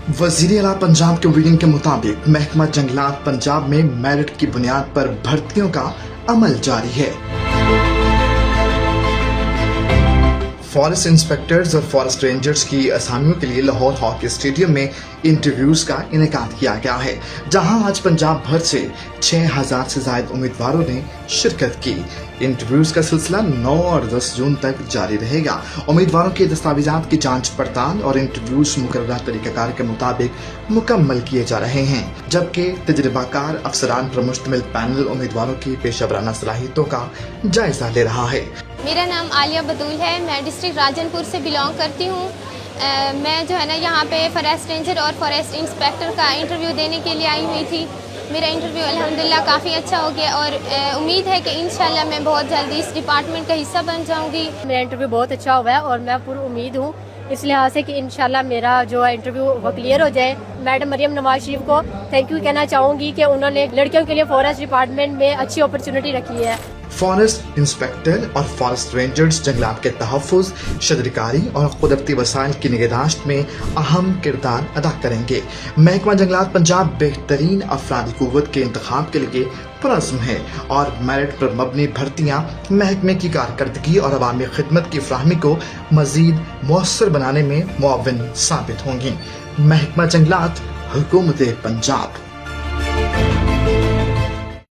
वज़ीर आला पंजाब के वीडिंग के मुताबिक महकमा जंगलात पंजाब में मेरिट की बुनियाद पर भर्तियों का अमल जारी है। फॉरेस्ट इंस्पेक्टर्स और फॉरेस्ट रेंजर्स की असामियों के लिए लाहौर हॉकी स्टेडियम में इंटरव्यूज का इनेकाद किया गया है, जहां आज पंजाब भर से 6000 से ज्यादा उम्मीदवारों ने शिरकत की। इंटरव्यूज का सिलसिला 9 और 10 जून तक जारी रहेगा। उम्मीदवारों के दस्तावेजात की जांच पड़ताल और इंटरव्यूज मुकर्ररा तरीकाकार के मुताबिक मुकम्मल किए जा रहे हैं, जबकि तजर्बाकार अफसरान पर मुश्तमिल पैनल उम्मीदवारों की पेशा वराना सलाहियतों का जायजा ले रहा है। मेरा नाम आलिया बतूल है। मैं डिस्ट्रिक्ट राजनपुर से बिलोंग करती हूँ। मैं जो है ना यहाँ पे फॉरेस्ट रेंजर और फॉरेस्ट इंस्पेक्टर का इंटरव्यू देने के लिए आई हुई थी। मेरा इंटरव्यू अल्हम्दुलिल्लाह काफ़ी अच्छा हो गया और उम्मीद है कि इंशाल्लाह मैं बहुत जल्दी इस डिपार्टमेंट का हिस्सा बन जाऊँगी। मेरा इंटरव्यू बहुत अच्छा हुआ है और मैं पूरी उम्मीद हूँ इस लिहाज से कि इंशाल्लाह मेरा जो है इंटरव्यू वो क्लियर हो जाए। मैडम मरियम नवाज शरीफ को थैंक यू कहना चाहूँगी कि उन्होंने लड़कियों के लिए फॉरेस्ट डिपार्टमेंट में अच्छी अपॉर्चुनिटी रखी है। फॉरेस्ट इंस्पेक्टर और फॉरेस्ट रेंजर्स जंगलात के तहफ़्फ़ुज़, शजरकारी और कुदरती वसाइल की निगहदाश्त में अहम किरदार अदा करेंगे। महकमा जंगलात पंजाब बेहतरीन अफरादी कुव्वत के इंतखाब के लिए पुरज़्म है और मेरिट पर मबनी भर्तियाँ महकमे की कारकर्दगी और अवामी खिदमत की फ्राहमी को मज़ीद मौसर बनाने में मुआविन साबित होंगी। महकमा जंगलात, हुकूमत पंजाब।